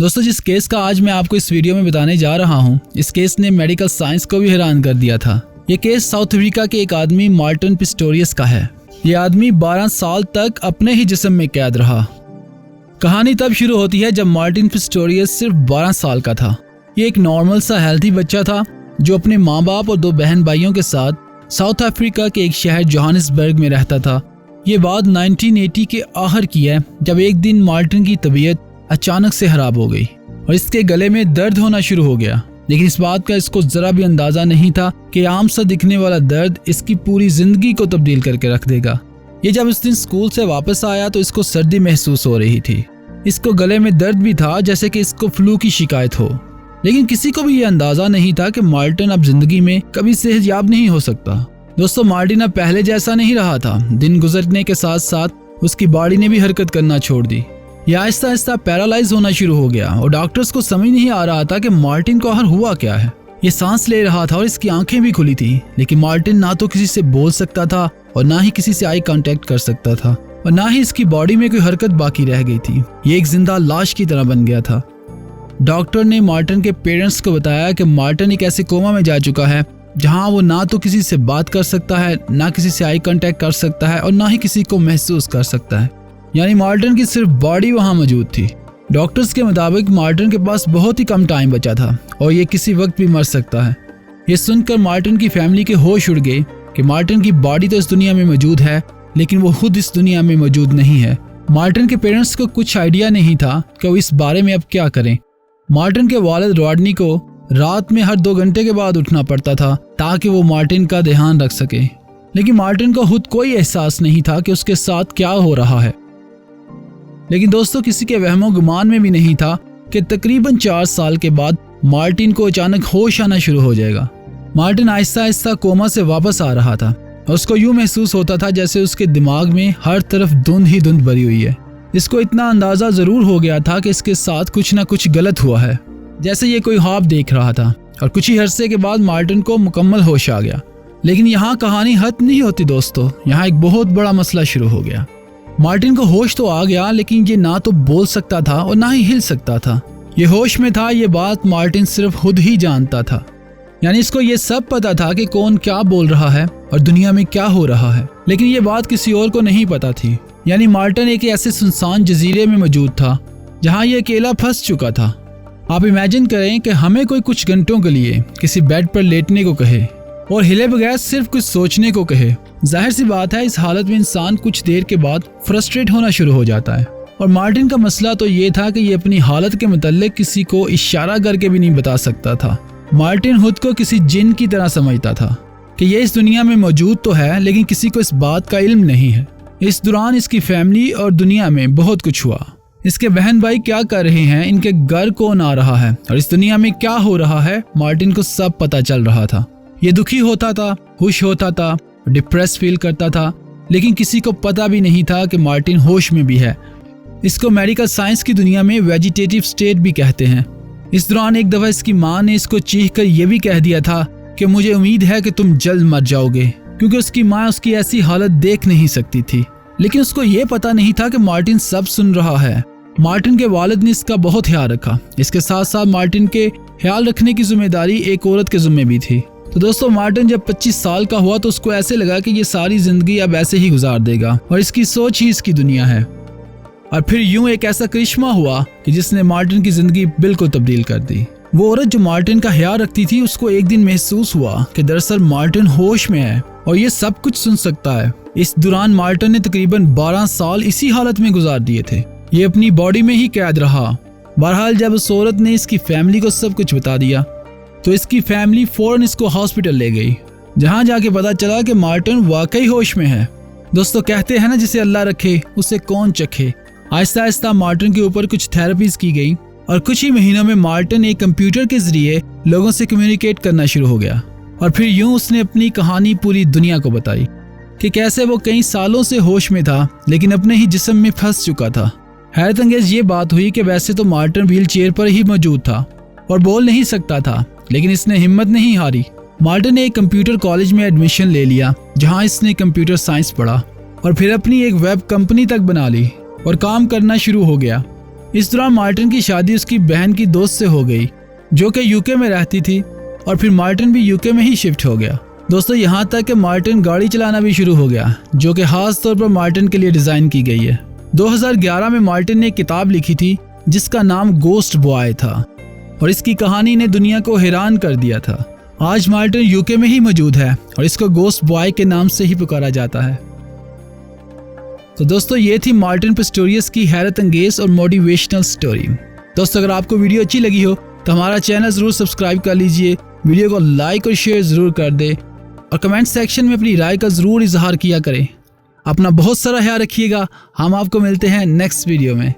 दोस्तों, जिस केस का आज मैं आपको इस वीडियो में बताने जा रहा हूँ, इस केस ने मेडिकल साइंस को भी हैरान कर दिया था। ये केस साउथ अफ्रीका के एक आदमी मार्टिन पिस्टोरियस का है। ये आदमी 12 साल तक अपने ही जिस्म में कैद रहा। कहानी तब शुरू होती है जब मार्टिन पिस्टोरियस सिर्फ 12 साल का था। ये एक नॉर्मल सा हेल्थी बच्चा था जो अपने माँ बाप और 2 बहन भाइयों के साथ साउथ अफ्रीका के एक शहर जोहानिसबर्ग में रहता था। ये बात 1980 के आखिर की है, जब एक दिन मार्टिन की तबीयत अचानक से खराब हो गई और इसके गले में दर्द होना शुरू हो गया। लेकिन इस बात का इसको जरा भी अंदाजा नहीं था कि आम सा दिखने वाला दर्द इसकी पूरी जिंदगी को तब्दील करके रख देगा। ये जब इस दिन स्कूल से वापस आया तो इसको सर्दी महसूस हो रही थी। इसको गले में दर्द भी था, जैसे कि इसको फ्लू की शिकायत हो। लेकिन किसी को भी ये अंदाजा नहीं था कि मार्टिन अब जिंदगी में कभी सेहतयाब नहीं हो सकता। दोस्तों, मार्टिन अब पहले जैसा नहीं रहा था। दिन गुजरने के साथ साथ उसकी बॉडी ने भी हरकत करना छोड़ दी। यह आहिस्ता आहिस्ता पैरालाइज होना शुरू हो गया और डॉक्टर्स को समझ नहीं आ रहा था कि मार्टिन को आखिर हुआ क्या है। ये सांस ले रहा था और इसकी आंखें भी खुली थी, लेकिन मार्टिन ना तो किसी से बोल सकता था और ना ही किसी से आई कांटेक्ट कर सकता था और ना ही इसकी बॉडी में कोई हरकत बाकी रह गई थी। ये एक जिंदा लाश की तरह बन गया था। डॉक्टर ने मार्टिन के पेरेंट्स को बताया कि मार्टिन एक ऐसे कोमा में जा चुका है जहां वो ना तो किसी से बात कर सकता है, ना किसी से आई कांटेक्ट कर सकता है और ना ही किसी को महसूस कर सकता है। यानी मार्टिन की सिर्फ बॉडी वहां मौजूद थी। डॉक्टर्स के मुताबिक मार्टिन के पास बहुत ही कम टाइम बचा था और ये किसी वक्त भी मर सकता है। ये सुनकर मार्टिन की फैमिली के होश उड़ गए कि मार्टिन की बॉडी तो इस दुनिया में मौजूद है, लेकिन वो खुद इस दुनिया में मौजूद नहीं है। मार्टिन के पेरेंट्स को कुछ आइडिया नहीं था कि वो इस बारे में अब क्या करें। मार्टिन के वालिद रॉडनी को रात में हर 2 घंटे के बाद उठना पड़ता था ताकि वो मार्टिन का ध्यान रख सके। लेकिन मार्टिन को खुद कोई एहसास नहीं था कि उसके साथ क्या हो रहा है। लेकिन दोस्तों, किसी के वहमो गुमान में भी नहीं था कि तकरीबन 4 साल के बाद मार्टिन को अचानक होश आना शुरू हो जाएगा। मार्टिन आहिस्ता आहिस्ता कोमा से वापस आ रहा था और उसको यूं महसूस होता था जैसे उसके दिमाग में हर तरफ धुंध ही धुंध भरी हुई है। इसको इतना अंदाजा जरूर हो गया था कि इसके साथ कुछ ना कुछ गलत हुआ है, जैसे ये कोई ख्वाब देख रहा था। और कुछ ही अरसे के बाद मार्टिन को मुकम्मल होश आ गया। लेकिन यहाँ कहानी खत्म नहीं होती दोस्तों, यहाँ एक बहुत बड़ा मसला शुरू हो गया। मार्टिन को होश तो आ गया, लेकिन ये ना तो बोल सकता था और ना ही हिल सकता था। ये होश में था, ये बात मार्टिन सिर्फ खुद ही जानता था। यानी इसको ये सब पता था कि कौन क्या बोल रहा है और दुनिया में क्या हो रहा है, लेकिन ये बात किसी और को नहीं पता थी। यानी मार्टिन एक ऐसे सुनसान जजीरे में मौजूद था जहाँ ये अकेला फंस चुका था। आप इमेजिन करें कि हमें कोई कुछ घंटों के लिए किसी बेड पर लेटने को कहे और हिले बगैर सिर्फ कुछ सोचने को कहे। जाहिर सी बात है, इस हालत में इंसान कुछ देर के बाद फ्रस्ट्रेट होना शुरू हो जाता है। और मार्टिन का मसला तो ये था कि ये अपनी हालत के मुताल्लिक किसी को इशारा करके भी नहीं बता सकता था। मार्टिन खुद को किसी जिन की तरह समझता था कि ये इस दुनिया में मौजूद तो है, लेकिन किसी को इस बात का इल्म नहीं है। इस दौरान इसकी फैमिली और दुनिया में बहुत कुछ हुआ। इसके बहन भाई क्या कर रहे हैं, इनके घर कौन आ रहा है और इस दुनिया में क्या हो रहा है, मार्टिन को सब पता चल रहा था। ये दुखी होता था, खुश होता था, डिप्रेस फील करता था, लेकिन किसी को पता भी नहीं था कि मार्टिन होश में भी है। इसको मेडिकल साइंस की दुनिया में वेजिटेटिव स्टेट भी कहते हैं। इस दौरान एक दफा इसकी माँ ने इसको चीख कर यह भी कह दिया था कि मुझे उम्मीद है कि तुम जल्द मर जाओगे, क्योंकि उसकी माँ उसकी ऐसी हालत देख नहीं सकती थी। लेकिन उसको ये पता नहीं था कि मार्टिन सब सुन रहा है। मार्टिन के वालिद ने इसका बहुत ख्याल रखा। इसके साथ साथ मार्टिन के ख्याल रखने की जिम्मेदारी एक औरत के जिम्मे भी थी। तो दोस्तों, मार्टिन जब 25 साल का हुआ तो उसको ऐसे लगा कि ये सारी जिंदगी अब ऐसे ही गुजार देगा और इसकी सोच ही इसकी दुनिया है। और फिर यूं एक ऐसा करिश्मा हुआ कि जिसने मार्टिन की जिंदगी बिल्कुल तब्दील कर दी। वो औरत जो मार्टिन का ख्याल रखती थी, उसको एक दिन महसूस हुआ कि दरअसल मार्टिन होश में है और ये सब कुछ सुन सकता है। इस दौरान मार्टिन ने तकरीबन 12 साल इसी हालत में गुजार दिए थे। ये अपनी बॉडी में ही कैद रहा। बहरहाल जब उस औरत ने इसकी फैमिली को सब कुछ बता दिया तो इसकी फैमिली फौरन इसको हॉस्पिटल ले गई, जहां जाके पता चला कि मार्टिन वाकई होश में है। दोस्तों, कहते हैं ना, जिसे अल्लाह रखे उसे कौन चखे। आहिस्ता आहिस्ता मार्टिन के ऊपर कुछ थेरेपीज की गई और कुछ ही महीनों में मार्टिन एक कंप्यूटर के जरिए लोगों से कम्युनिकेट करना शुरू हो गया। और फिर यूं उसने अपनी कहानी पूरी दुनिया को बताई कि कैसे वो कई सालों से होश में था, लेकिन अपने ही जिस्म में फंस चुका था। हैरत अंगेज ये बात हुई कि वैसे तो मार्टिन व्हील चेयर पर ही मौजूद था और बोल नहीं सकता था, लेकिन इसने हिम्मत नहीं हारी। मार्टिन ने एक कंप्यूटर कॉलेज में एडमिशन ले लिया, जहां इसने कंप्यूटर साइंस पढ़ा और फिर अपनी एक वेब कंपनी तक बना ली और काम करना शुरू हो गया। इस दौरान मार्टिन की शादी उसकी बहन की दोस्त से हो गई जो कि यूके में रहती थी, और फिर मार्टिन भी यूके में ही शिफ्ट हो गया। दोस्तों यहाँ तक कि मार्टिन गाड़ी चलाना भी शुरू हो गया, जो कि खास तौर पर मार्टिन के लिए डिज़ाइन की गई है। 2011 में मार्टिन ने एक किताब लिखी थी जिसका नाम गोस्ट बॉय था, और इसकी कहानी ने दुनिया को हैरान कर दिया था। आज मार्टिन यूके में ही मौजूद है और इसको गोस्ट बॉय के नाम से ही पुकारा जाता है। तो दोस्तों ये थी मार्टिन पिस्टोरियस की हैरत अंगेज और मोटिवेशनल स्टोरी। दोस्तों अगर आपको वीडियो अच्छी लगी हो तो हमारा चैनल ज़रूर सब्सक्राइब कर लीजिए, वीडियो को लाइक और शेयर ज़रूर कर दें, और कमेंट सेक्शन में अपनी राय का ज़रूर इजहार किया करें। अपना बहुत सारा ख्याल रखिएगा। हम आपको मिलते हैं नेक्स्ट वीडियो में।